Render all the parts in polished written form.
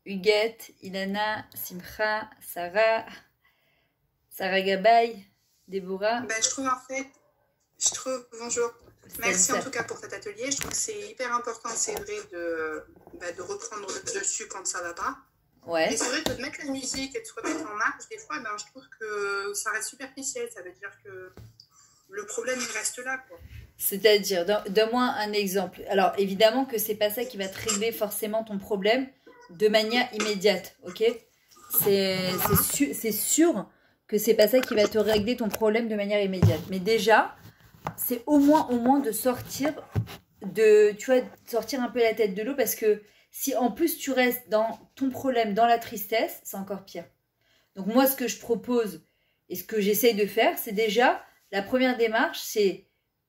Huguette, Ilana, Simcha, Sarah, Sarah Gabay, Déborah. Je trouve bonjour. Merci en tout cas pour cet atelier. Je trouve que c'est hyper important, c'est vrai, de reprendre le dessus quand ça va pas. Ouais. Et c'est vrai que de mettre la musique et de se remettre en marche, des fois, je trouve que ça reste superficiel. Ça veut dire que le problème, il reste là, quoi. C'est-à-dire, donne-moi un exemple. Alors, évidemment que c'est pas ça qui va te régler forcément ton problème de manière immédiate, ok? C'est sûr que c'est pas ça qui va te régler ton problème de manière immédiate. Mais déjà, c'est au moins de sortir sortir un peu la tête de l'eau, parce que si en plus tu restes dans ton problème, dans la tristesse, c'est encore pire. Donc moi, ce que je propose et ce que j'essaye de faire, c'est déjà, la première démarche, c'est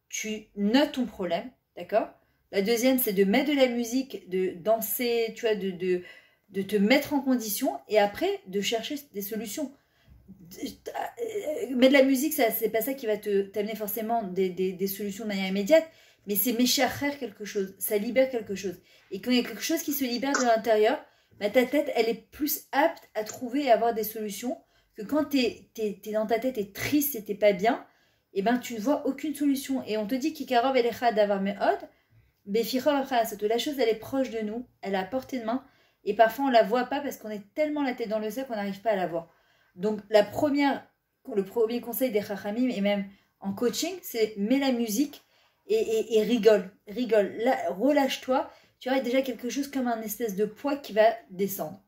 tu notes ton problème, d'accord? La deuxième, c'est de mettre de la musique, de danser, de te mettre en condition, et après, de chercher des solutions. Mettre de la musique, c'est pas ça qui va t'amener forcément des solutions de manière immédiate, mais c'est méchacher quelque chose, ça libère quelque chose. Et quand il y a quelque chose qui se libère de l'intérieur, ta tête, elle est plus apte à trouver et à avoir des solutions, que quand t'es dans ta tête, t'es triste et t'es pas bien, et tu ne vois aucune solution. Et on te dit qu'Ikarov elecha davar me'od, la chose, elle est proche de nous, elle est à portée de main, et parfois on la voit pas parce qu'on est tellement la tête dans le sac qu'on n'arrive pas à la voir. Donc le premier conseil des Chachamim, et même en coaching, c'est mets la musique et rigole. Là, relâche-toi, tu auras déjà quelque chose comme un espèce de poids qui va descendre.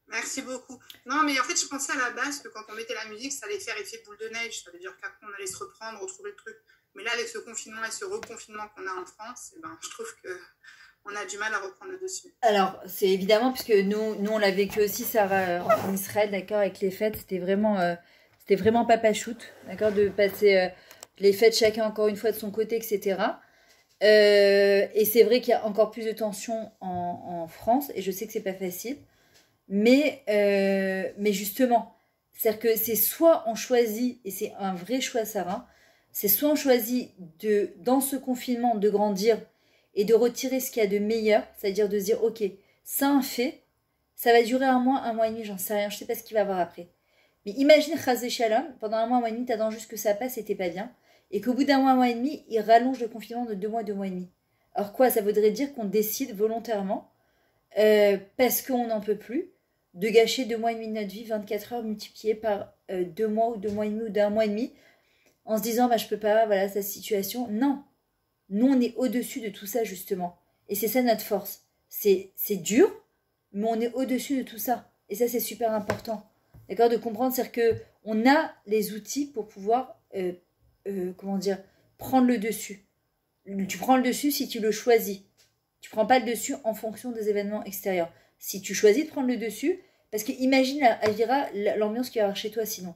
Merci beaucoup. Non, mais en fait, je pensais à la base que quand on mettait la musique, ça allait faire effet boule de neige. Ça veut dire qu'après, on allait se reprendre, retrouver le truc. Mais là, avec ce confinement et ce reconfinement qu'on a en France, je trouve qu'on a du mal à reprendre le dessus. Alors, c'est évidemment, puisque nous on l'a vécu aussi, Sarah, en Israël, d'accord, avec les fêtes, c'était vraiment papa shoot, d'accord, de passer les fêtes chacun encore une fois de son côté, etc. Et c'est vrai qu'il y a encore plus de tension en France, et je sais que c'est pas facile. Mais justement, c'est-à-dire que c'est soit on choisit, et c'est un vrai choix, Sarah, c'est soit on choisit dans ce confinement de grandir et de retirer ce qu'il y a de meilleur, c'est-à-dire de se dire, ok, c'est un fait, ça va durer un mois et demi, j'en sais rien, je sais pas ce qu'il va y avoir après. Mais imagine, Chazé Shalom, pendant un mois et demi, t'attends juste que ça passe et t'es pas bien, et qu'au bout d'un mois et demi, il rallonge le confinement de 2 mois et demi. Alors quoi, ça voudrait dire qu'on décide volontairement, parce qu'on n'en peut plus, de gâcher 2 mois et demi de notre vie, 24 heures multipliées par 2 mois ou 2 mois et demi ou d'un mois et demi, en se disant je peux pas, voilà cette situation. Non, nous on est au-dessus de tout ça justement, et c'est ça notre force. C'est dur, mais on est au-dessus de tout ça, et ça c'est super important, d'accord, de comprendre, c'est-à-dire que on a les outils pour pouvoir prendre le dessus. Tu prends le dessus si tu le choisis. Tu prends pas le dessus en fonction des événements extérieurs. Si tu choisis de prendre le dessus, parce que imagine, Alvira, l'ambiance qu'il y aura chez toi sinon.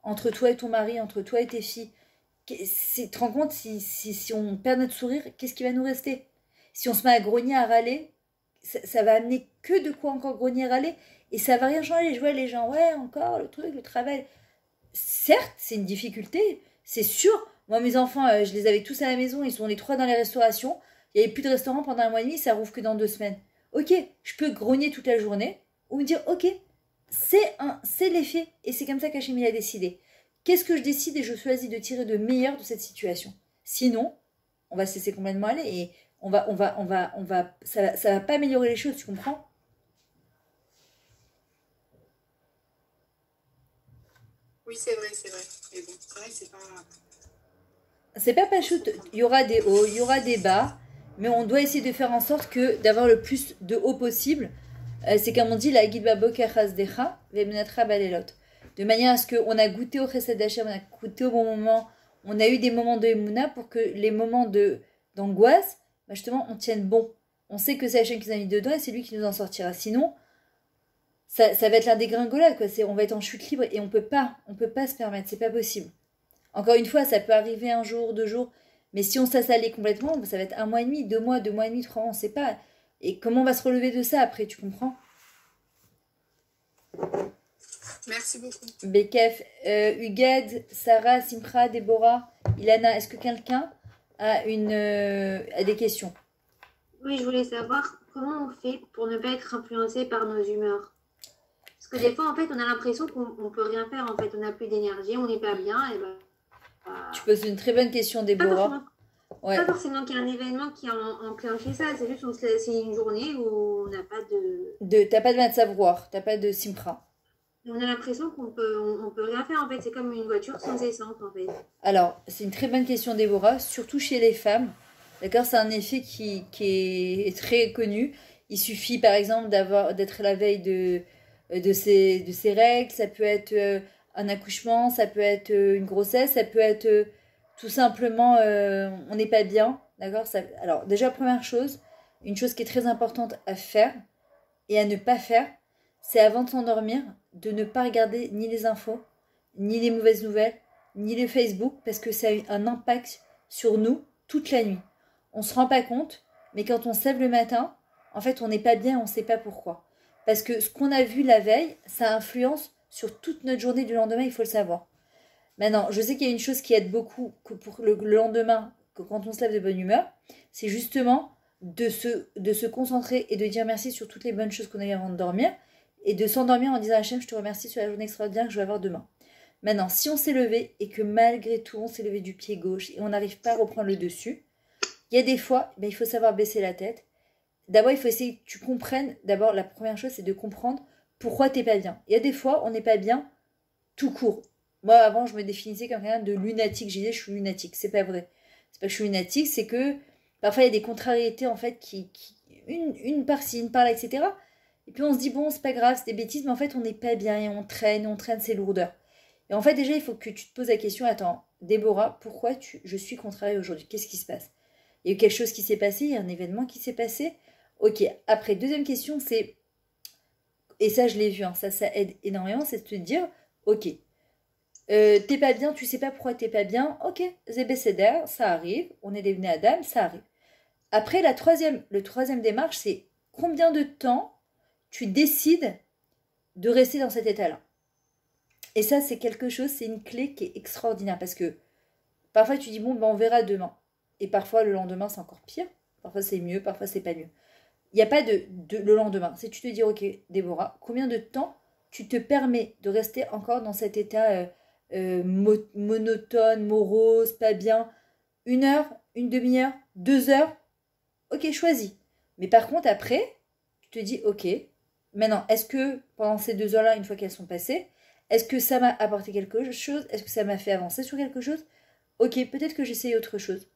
Entre toi et ton mari, entre toi et tes filles. Tu te rends compte, si on perd notre sourire, qu'est-ce qui va nous rester? Si on se met à grogner, à râler, ça va amener que de quoi encore grogner, râler, et ça va rien changer. Je vois les gens, ouais, encore le truc, le travail. Certes, c'est une difficulté, c'est sûr. Moi, mes enfants, je les avais tous à la maison, ils sont les 3 dans les restaurations. Il n'y avait plus de restaurant pendant un mois et demi, ça rouvre que dans 2 semaines. Ok, je peux grogner toute la journée, ou me dire, ok, c'est l'effet, et c'est comme ça qu'Hachem a décidé. Qu'est-ce que je décide, et je choisis de tirer de meilleur de cette situation. Sinon, on va se laisser complètement aller, et ça va pas améliorer les choses, tu comprends? Oui, c'est vrai. Mais bon, c'est vrai que c'est pas... C'est pas shoot, il y aura des hauts, il y aura des bas, mais on doit essayer de faire en sorte d'avoir le plus de hauts possible. C'est comme on dit, la guide baboka chasdecha vemenatra balelot. De manière à ce qu'on a goûté au chesed d'Hachem, on a goûté au bon moment, on a eu des moments de Emouna pour que les moments d'angoisse, justement, on tienne bon. On sait que c'est Hachem qui nous a mis dedans et c'est lui qui nous en sortira. Sinon, ça va être la dégringolade, quoi. On va être en chute libre et on peut pas se permettre, c'est pas possible. Encore une fois, ça peut arriver un jour, 2 jours, mais si on s'assalait complètement, ça va être 1 mois et demi, 2 mois et demi, 3 mois, on sait pas. Et comment on va se relever de ça après, tu comprends? Merci beaucoup. Bekef, Hugued, Sarah, Simcha, Déborah, Ilana, est-ce que quelqu'un a des questions? Oui, je voulais savoir, comment on fait pour ne pas être influencé par nos humeurs? Parce que des fois, en fait, on a l'impression qu'on peut rien faire. En fait, on n'a plus d'énergie, on n'est pas bien. Et ben, Tu poses une très bonne question, pas Déborah. forcément, Ouais. pas forcément qu'il y ait un événement qui a enclenché ça. C'est juste c'est une journée où on n'a pas de... T'as pas de mal de savoir, t'as pas de simpra. On a l'impression on peut rien faire. En fait, c'est comme une voiture sans essence, en fait. Alors, c'est une très bonne question, Déborah, surtout chez les femmes. D'accord, c'est un effet qui est très connu. Il suffit, par exemple, d'être la veille de ses règles. Ça peut être un accouchement, ça peut être une grossesse, ça peut être tout simplement on n'est pas bien. D'accord. Alors, déjà, première chose, une chose qui est très importante à faire et à ne pas faire, c'est avant de s'endormir, de ne pas regarder ni les infos, ni les mauvaises nouvelles, ni le Facebook, parce que ça a eu un impact sur nous toute la nuit. On ne se rend pas compte, mais quand on se lève le matin, en fait, on n'est pas bien, on ne sait pas pourquoi. Parce que ce qu'on a vu la veille, ça influence sur toute notre journée du lendemain, il faut le savoir. Maintenant, je sais qu'il y a une chose qui aide beaucoup pour le lendemain, quand on se lève de bonne humeur, c'est justement de se concentrer et de dire merci sur toutes les bonnes choses qu'on a eues avant de dormir, et de s'endormir en disant Hachem, je te remercie sur la journée extraordinaire que je vais avoir demain. Maintenant, si on s'est levé et que malgré tout, on s'est levé du pied gauche et on n'arrive pas à reprendre le dessus, il y a des fois, ben, il faut savoir baisser la tête. D'abord, il faut essayer que tu comprennes. D'abord, la première chose, c'est de comprendre pourquoi t'es pas bien. Il y a des fois, on n'est pas bien tout court. Moi, avant, je me définissais comme quelqu'un de lunatique. Je disais, je suis lunatique. C'est pas vrai. C'est pas que je suis lunatique, c'est que parfois, il y a des contrariétés, en fait, une par-ci, une par-là, etc. Et puis, on se dit, bon, c'est pas grave, c'est des bêtises, mais en fait, on n'est pas bien et on traîne ces lourdeurs. Et en fait, déjà, il faut que tu te poses la question, attends, Déborah, pourquoi je suis contrariée aujourd'hui? Qu'est-ce qui se passe? Il y a eu quelque chose qui s'est passé, il y a un événement qui s'est passé. Ok, après, deuxième question, c'est, et ça je l'ai vu, hein, ça aide énormément, c'est de te dire, ok, t'es pas bien, tu sais pas pourquoi t'es pas bien, ok, zébécéder, ça arrive, on est des à Adam, ça arrive. Après, le troisième démarche, c'est combien de temps tu décides de rester dans cet état-là. Et ça, c'est quelque chose, c'est une clé qui est extraordinaire parce que parfois tu dis, bon, ben, on verra demain. Et parfois, le lendemain, c'est encore pire. Parfois, c'est mieux, parfois, c'est pas mieux. Il n'y a pas le lendemain. C'est tu te dis, ok, Déborah, combien de temps tu te permets de rester encore dans cet état monotone, morose, pas bien? 1 heure, une demi-heure, 2 heures? Ok, choisis. Mais par contre, après, tu te dis, ok, maintenant, est-ce que pendant ces 2 heures-là, une fois qu'elles sont passées, est-ce que ça m'a apporté quelque chose? Est-ce que ça m'a fait avancer sur quelque chose? Ok, peut-être que j'essaye autre chose.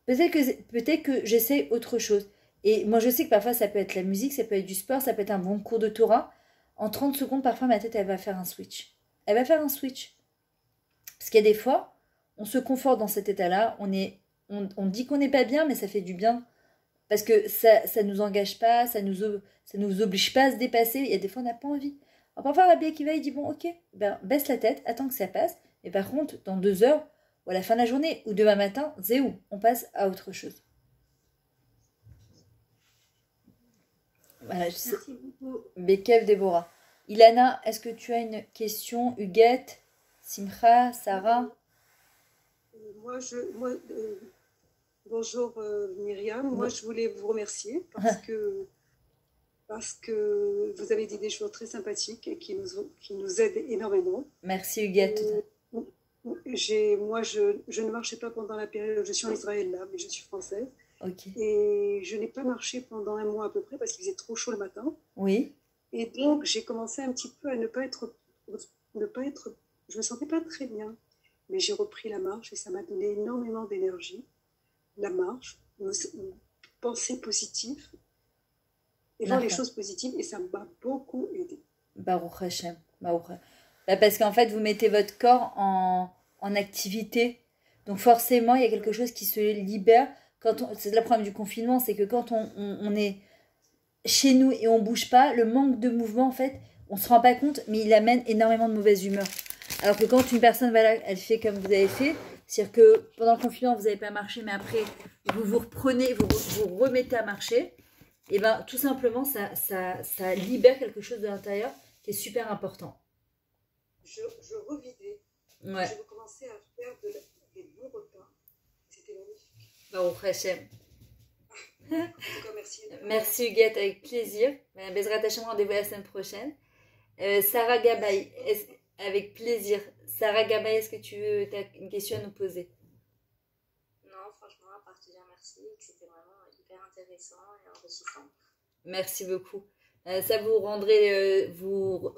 Peut-être que j'essaye autre chose. Et moi, je sais que parfois, ça peut être la musique, ça peut être du sport, ça peut être un bon cours de Torah. En 30 secondes, parfois, ma tête, elle va faire un switch. Elle va faire un switch. Parce qu'il y a des fois, on se conforte dans cet état-là, on dit qu'on n'est pas bien, mais ça fait du bien. Parce que ça ne nous engage pas, ça nous oblige pas à se dépasser. Il y a des fois, on n'a pas envie. Alors parfois, Rabbi Akiva, il dit, bon, ok, ben, baisse la tête, attends que ça passe. Et par contre, dans 2 heures, ou à la fin de la journée, ou demain matin, zéou, on passe à autre chose. Voilà, Merci beaucoup. Bekev Déborah. Ilana, est-ce que tu as une question? Huguette, Simcha, Sarah? Bonjour Myriam, moi je voulais vous remercier parce que vous avez dit des choses très sympathiques et qui nous aident énormément. Merci Huguette. Moi je ne marchais pas pendant la période, je suis en Israël là, mais je suis française. Ok. Et je n'ai pas marché pendant 1 mois à peu près parce qu'il faisait trop chaud le matin. Oui. Et donc j'ai commencé un petit peu à ne pas être, je me sentais pas très bien. Mais j'ai repris la marche et ça m'a donné énormément d'énergie. La marche, penser positif et voir les choses positives et ça m'a beaucoup aidé. Baruch Hashem. Baruch. Bah parce qu'en fait, vous mettez votre corps en activité. Donc forcément, il y a quelque chose qui se libère. C'est le problème du confinement, c'est que quand on est chez nous et on bouge pas, le manque de mouvement, en fait, on se rend pas compte, mais il amène énormément de mauvaise humeur. Alors que quand une personne, voilà, elle fait comme vous avez fait, c'est-à-dire que pendant le confinement, vous n'avez pas marché, mais après, vous reprenez, vous remettez à marcher, et bien tout simplement, ça libère quelque chose de l'intérieur qui est super important. Je revidais. Ouais. J'ai recommencé à faire des bons repas. C'était magnifique. Baruch Hashem. En tout cas, merci. Merci Huguette, avec plaisir. Bezrat Hachem, rendez-vous la semaine prochaine. Sarah Gabay, avec plaisir. Sarah Gabay, est-ce que tu as une question à nous poser? Non, franchement, à part te dire merci, c'était vraiment hyper intéressant et enrichissant. Merci beaucoup. Ça vous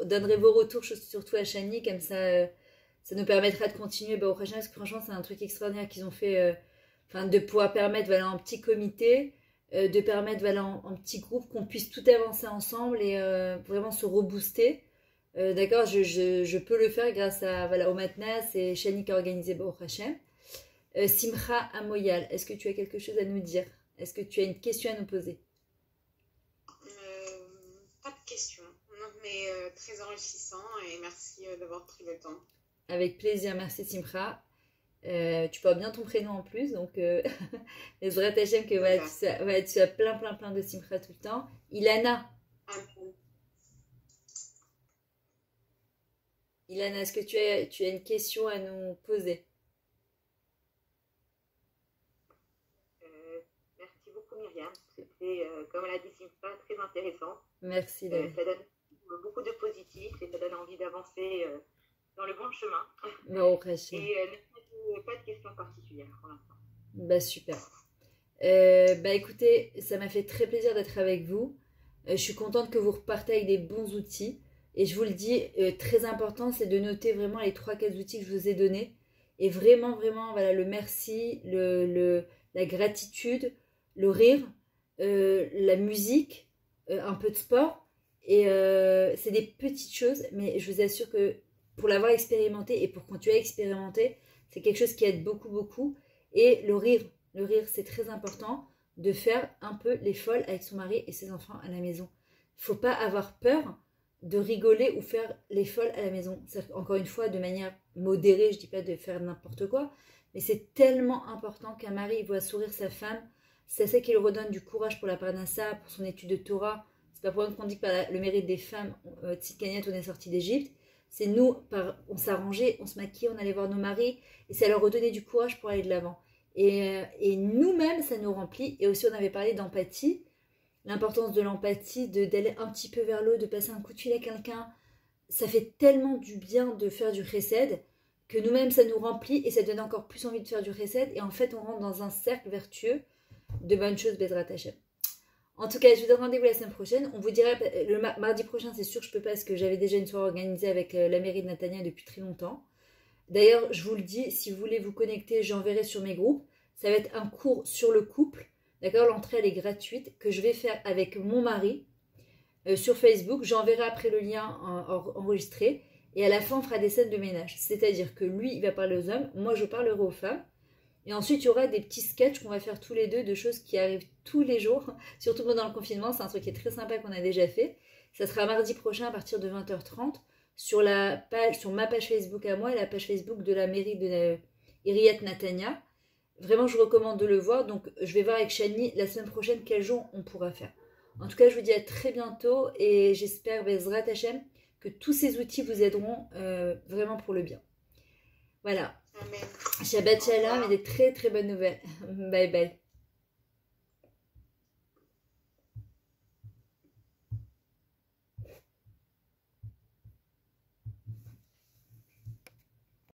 donnerez vos retours, surtout à Chani, comme ça, ça nous permettra de continuer au prochain, parce que franchement, c'est un truc extraordinaire qu'ils ont fait, de pouvoir permettre, voilà, en petit comité, de permettre, voilà, en petit groupe, qu'on puisse tout avancer ensemble et vraiment se rebooster. D'accord, je peux le faire grâce à, voilà, au Matna, c'est Chani qui a organisé Baruch Hashem. Simcha Amoyal, est-ce que tu as quelque chose à nous dire? Est-ce que tu as une question à nous poser? Pas de questions, non, mais très enrichissant et merci d'avoir pris le temps. Avec plaisir, merci Simcha. Tu portes bien ton prénom en plus, donc Ezrat Hashem que voilà, tu as plein de Simcha tout le temps. Ilana. Ilana, est-ce que tu as une question à nous poser? Merci beaucoup Myriam, c'était comme elle a dit Simcha, très intéressant. Merci. Ça donne beaucoup de positif et ça donne envie d'avancer dans le bon chemin. Baruch Hashem. Et pas de questions particulières pour l'instant. Bah super. Écoutez, ça m'a fait très plaisir d'être avec vous. Je suis contente que vous repartez avec des bons outils. Et je vous le dis, très important, c'est de noter vraiment les 3-4 outils que je vous ai donnés. Et vraiment, voilà, le merci, la gratitude, le rire, la musique, un peu de sport. Et c'est des petites choses, mais je vous assure que pour l'avoir expérimenté et pour continuer à expérimenter, c'est quelque chose qui aide beaucoup. Et le rire, c'est très important de faire un peu les folles avec son mari et ses enfants à la maison. Il ne faut pas avoir peur de rigoler ou faire les folles à la maison. Encore une fois, de manière modérée, je ne dis pas de faire n'importe quoi, mais c'est tellement important qu'un mari voit sourire sa femme. C'est ça qui lui redonne du courage pour la parnassa, pour son étude de Torah. C'est pas pour rien qu'on dit que par le mérite des femmes, Tzidkaniot, on est sorti d'Égypte. C'est nous, on s'arrangeait, on se maquillait, on allait voir nos maris, et ça leur redonnait du courage pour aller de l'avant. Et nous-mêmes, ça nous remplit. Et aussi, on avait parlé d'empathie, l'importance de l'empathie, d'aller un petit peu vers l'autre, de passer un coup de fil à quelqu'un. Ça fait tellement du bien de faire du chesed, que nous-mêmes, ça nous remplit, et ça donne encore plus envie de faire du chesed. Et en fait, on rentre dans un cercle vertueux de bonnes choses, Bezrat Hashem. En tout cas, je vous donne rendez-vous la semaine prochaine. On vous dira, le mardi prochain, c'est sûr que je peux pas, parce que j'avais déjà une soirée organisée avec la mairie de Natania depuis très longtemps. D'ailleurs, je vous le dis, si vous voulez vous connecter, j'enverrai sur mes groupes. Ça va être un cours sur le couple. D'accord, l'entrée, elle est gratuite, que je vais faire avec mon mari sur Facebook. J'enverrai après le lien enregistré. Et à la fin, on fera des scènes de ménage. C'est-à-dire que lui, il va parler aux hommes, moi, je parlerai aux femmes. Et ensuite, il y aura des petits sketchs qu'on va faire tous les deux de choses qui arrivent tous les jours, surtout pendant le confinement. C'est un truc qui est très sympa qu'on a déjà fait. Ça sera mardi prochain à partir de 20h30 sur ma page Facebook à moi et la page Facebook de la mairie de Iriat Natania. Vraiment, je recommande de le voir. Donc, je vais voir avec Chani la semaine prochaine quel jour on pourra faire. En tout cas, je vous dis à très bientôt et j'espère, Bezrat Hashem, que tous ces outils vous aideront vraiment pour le bien. Voilà. Amen. Shabbat Shalom et des très très bonnes nouvelles. Bye bye.